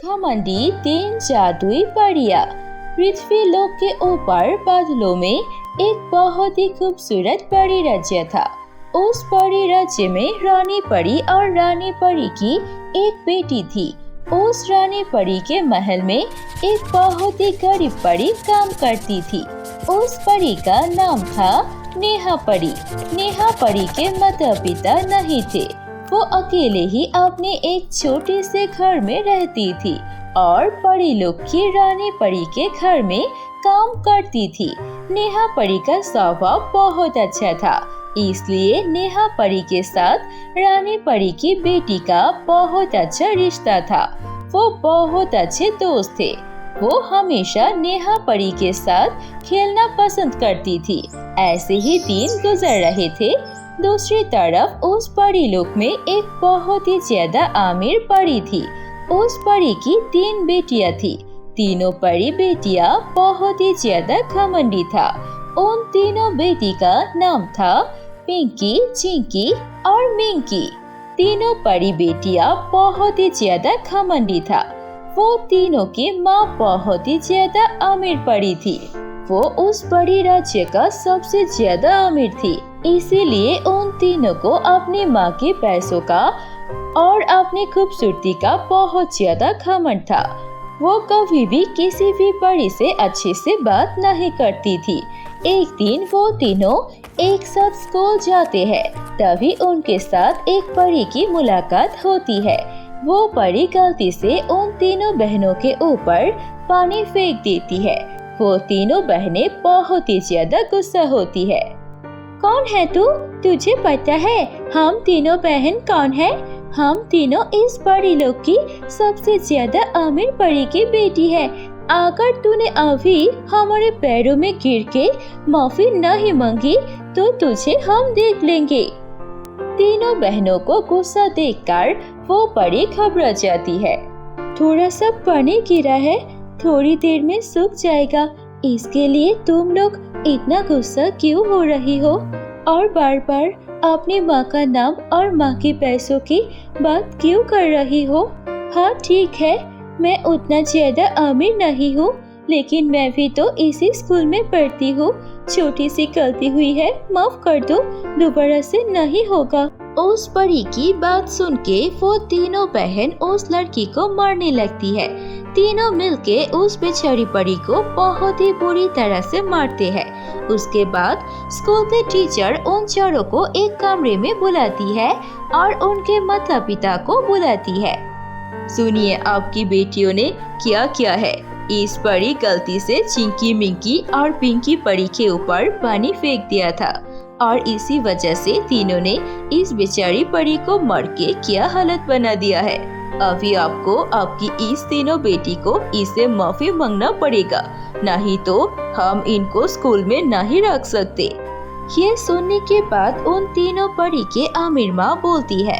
घमंडी 3 जादुई परियां। पृथ्वी लोक के ऊपर बादलों में एक बहुत ही खूबसूरत परी राज्य था। उस परी राज्य में रानी परी और रानी परी की एक बेटी थी। उस रानी परी के महल में एक बहुत ही गरीब परी काम करती थी। उस परी का नाम था नेहा परी। नेहा परी के माता पिता नहीं थे। वो अकेले ही अपने एक छोटे से घर में रहती थी और परी लोग की रानी परी के घर में काम करती थी। नेहा परी का स्वभाव बहुत अच्छा था, इसलिए नेहा परी के साथ रानी परी की बेटी का बहुत अच्छा रिश्ता था। वो बहुत अच्छे दोस्त थे। वो हमेशा नेहा परी के साथ खेलना पसंद करती थी। ऐसे ही दिन गुजर रहे थे। दूसरी तरफ उस परी लोक में एक बहुत ही ज्यादा अमीर परी थी। उस परी की 3 बेटियां थी। तीनों परी बेटियां बहुत ही ज्यादा घमंडी था। उन तीनों बेटी का नाम था पिंकी, चिंकी और मिंकी। तीनों परी बेटियां बहुत ही ज्यादा घमंडी था। वो तीनों की माँ बहुत ही ज्यादा अमीर परी थी। वो उस बड़ी राज्य का सबसे ज्यादा अमीर थी, इसीलिए उन तीनों को अपनी माँ के पैसों का और अपनी खूबसूरती का बहुत ज्यादा घमंड था। वो कभी भी किसी भी परी से अच्छे से बात नहीं करती थी। एक दिन वो तीनों एक साथ स्कूल जाते हैं, तभी उनके साथ एक परी की मुलाकात होती है। वो परी गलती से उन तीनों बहनों के ऊपर पानी फेंक देती है। वो तीनों बहनें बहुत ही ज्यादा गुस्सा होती है। कौन है तू? तुझे पता है हम तीनों बहन कौन है? हम तीनों इस परी लोक की सबसे ज्यादा अमीर परी की बेटी है। अगर तूने अभी हमारे पैरों में गिर के माफी नहीं मांगी तो तुझे हम देख लेंगे। तीनों बहनों को गुस्सा देखकर वो परी घबरा जाती है। थोड़ा सा पानी गिरा है, थोड़ी देर में सूख जाएगा। इसके लिए तुम लोग इतना गुस्सा क्यों हो रही हो और बार बार अपनी माँ का नाम और माँ के पैसों की बात क्यों कर रही हो? हाँ ठीक है, मैं उतना ज्यादा अमीर नहीं हूँ, लेकिन मैं भी तो इसी स्कूल में पढ़ती हूँ। छोटी सी गलती हुई है, माफ कर दो, दोबारा से नहीं होगा। उस परी की बात सुन के वो तीनों बहन उस लड़की को मारने लगती है। तीनों मिलके उस बेचारी परी को बहुत ही बुरी तरह से मारते हैं। उसके बाद स्कूल के टीचर उन चारों को एक कमरे में बुलाती है और उनके माता पिता को बुलाती है। सुनिए, आपकी बेटियों ने क्या किया है। इस परी गलती से चिंकी, मिंकी और पिंकी परी के ऊपर पानी फेंक दिया था और इसी वजह से तीनों ने इस बेचारी परी को मार के क्या हालत बना दिया है। अभी आपको आपकी इस तीनों बेटी को इससे माफी मांगना पड़ेगा, नहीं तो हम इनको स्कूल में नहीं रख सकते। ये सुनने के बाद उन तीनों परी के अमीर माँ बोलती है,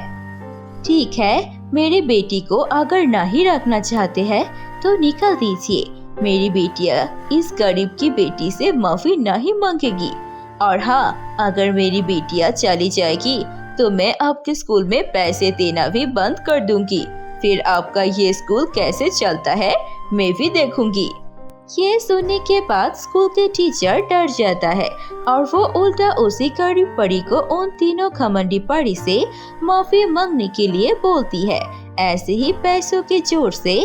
ठीक है, मेरी बेटी को अगर नहीं रखना चाहते हैं तो निकल दीजिए। मेरी बेटियाँ इस गरीब की बेटी से माफी नहीं मांगेगी। और हाँ, अगर मेरी बेटियाँ चली जाएगी तो मैं आपके स्कूल में पैसे देना भी बंद कर दूंगी। फिर आपका ये स्कूल कैसे चलता है मैं भी देखूंगी। ये सुनने के बाद स्कूल के टीचर डर जाता है और वो उल्टा उसी गरीब परी को उन तीनों घमंडी परी से माफी मांगने के लिए बोलती है। ऐसे ही पैसों के जोर से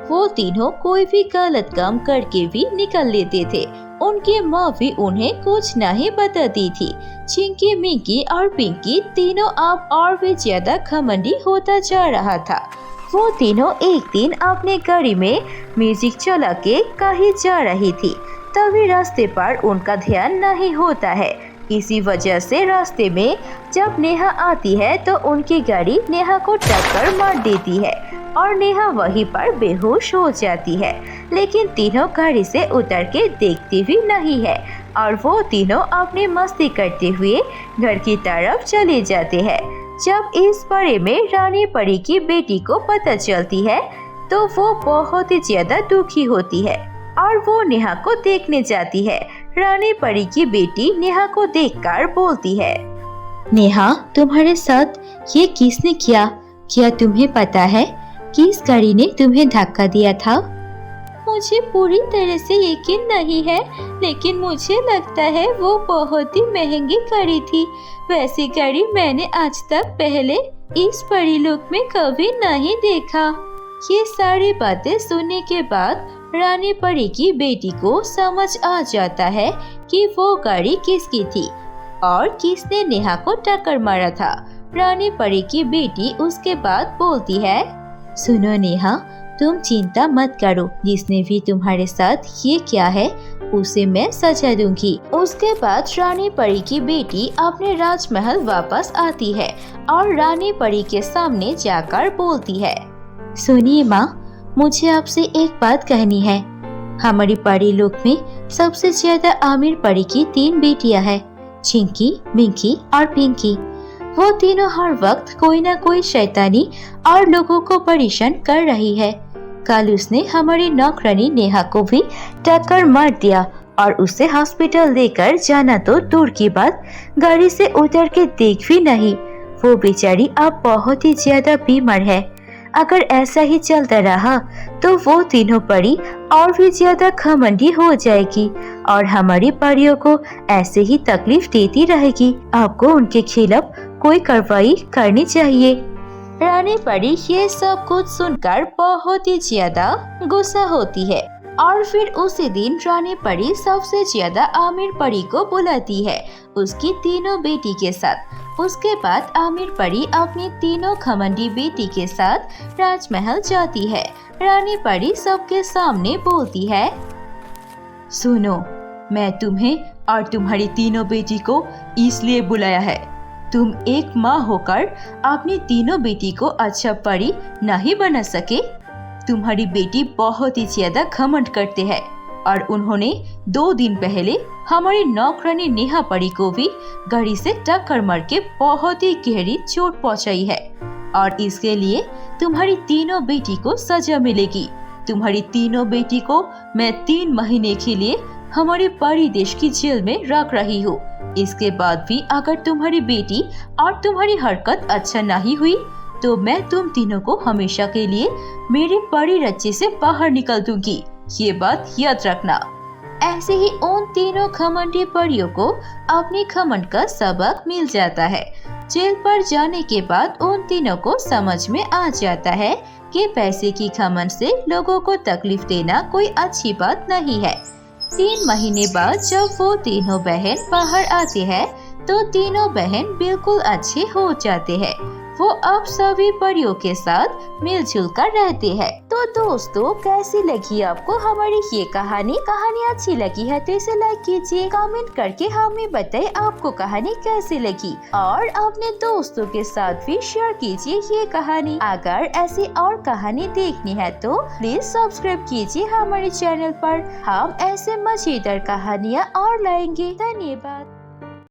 वो तीनों कोई भी गलत काम करके भी निकल लेते थे। उनकी माँ भी उन्हें कुछ नहीं बताती थी। चिंकी, मिंकी और पिंकी तीनों अब और भी ज्यादा घमंडी होता जा रहा था। वो तीनों एक दिन अपने गाड़ी में म्यूजिक चला के कहीं जा रही थी, तभी रास्ते पर उनका ध्यान नहीं होता है। इसी वजह से रास्ते में जब नेहा आती है तो उनकी गाड़ी नेहा को टक्कर मार देती है और नेहा वहीं पर बेहोश हो जाती है। लेकिन तीनों गाड़ी से उतर के देखती भी नहीं है और वो तीनों अपनी मस्ती करते हुए घर की तरफ चले जाते हैं। जब इस बारे में रानी परी की बेटी को पता चलती है तो वो बहुत ही ज्यादा दुखी होती है और वो नेहा को देखने जाती है। रानी परी की बेटी नेहा को देखकर बोलती है, नेहा, तुम्हारे साथ ये किसने किया? क्या तुम्हें पता है किस गाड़ी ने तुम्हें धक्का दिया था? मुझे पूरी तरह से यकीन नहीं है, लेकिन मुझे लगता है वो बहुत ही महंगी गाड़ी थी। वैसी गाड़ी मैंने आज तक पहले इस परी लोक में कभी नहीं देखा। ये सारी बातें सुनने के बाद रानी परी की बेटी को समझ आ जाता है कि वो गाड़ी किसकी थी और किसने नेहा को टक्कर मारा था। रानी परी की बेटी उसके बाद बोलती है, सुनो नेहा, तुम चिंता मत करो, जिसने भी तुम्हारे साथ ये किया है उसे मैं सजा दूंगी। उसके बाद रानी परी की बेटी अपने राजमहल वापस आती है और रानी परी के सामने जाकर बोलती है, सुनिए माँ, मुझे आपसे एक बात कहनी है। हमारी परी लोक में सबसे ज्यादा अमीर परी की 3 बेटियां हैं, चिंकी, मिंकी और पिंकी। वो तीनों हर वक्त कोई ना कोई शैतानी और लोगों को परेशान कर रही है। कल उसने हमारी नौकरानी नेहा को भी टक्कर मार दिया और उसे हॉस्पिटल लेकर जाना तो दूर की बात, गाड़ी से उतर के देख भी नहीं। वो बेचारी अब बहुत ही ज्यादा बीमार है। अगर ऐसा ही चलता रहा तो वो तीनों परी और भी ज्यादा घमंडी हो जाएगी और हमारी परियों को ऐसे ही तकलीफ देती रहेगी। आपको उनके खिलाफ कोई कार्रवाई करनी चाहिए। रानी परी ये सब कुछ सुनकर बहुत ही ज्यादा गुस्सा होती है और फिर उसी दिन रानी परी सबसे ज्यादा आमिर परी को बुलाती है, उसकी तीनों बेटी के साथ। उसके बाद आमिर परी अपनी तीनों घमंडी बेटी के साथ राजमहल जाती है। रानी परी सबके सामने बोलती है, सुनो, मैं तुम्हें और तुम्हारी तीनों बेटी को इसलिए बुलाया है। तुम एक माँ होकर अपनी तीनों बेटी को अच्छा परी नहीं बना सके। तुम्हारी बेटी बहुत ही ज्यादा घमंड करते हैं और उन्होंने 2 दिन पहले हमारी नौकरानी नेहा परी को भी गाड़ी से टक्कर मार के बहुत ही गहरी चोट पहुंचाई है और इसके लिए तुम्हारी तीनों बेटी को सजा मिलेगी। तुम्हारी तीनों बेटी को मैं 3 महीने के लिए हमारी परी देश की जेल में रख रही हूँ। इसके बाद भी अगर तुम्हारी बेटी और तुम्हारी हरकत अच्छा नहीं हुई तो मैं तुम तीनों को हमेशा के लिए मेरी परी राज्य से बाहर निकल दूंगी। ये बात याद रखना। ऐसे ही उन तीनों घमंडी परियों को अपने घमंड का सबक मिल जाता है। जेल पर जाने के बाद उन तीनों को समझ में आ जाता है कि पैसे की घमंड से लोगों को तकलीफ देना कोई अच्छी बात नहीं है। 3 महीने बाद जब वो तीनों बहन बाहर आते हैं तो तीनों बहन बिल्कुल अच्छे हो जाते हैं। वो अब सभी परियों के साथ मिलजुल कर रहते हैं। तो दोस्तों, कैसी लगी आपको हमारी ये कहानी? अच्छी लगी है तो इसे लाइक कीजिए, कमेंट करके हमें बताइए आपको कहानी कैसी लगी और अपने दोस्तों के साथ भी शेयर कीजिए ये कहानी। अगर ऐसी और कहानी देखनी है तो प्लीज सब्सक्राइब कीजिए हमारे चैनल पर। हम ऐसे मजेदार कहानियाँ और लाएंगे। धन्यवाद।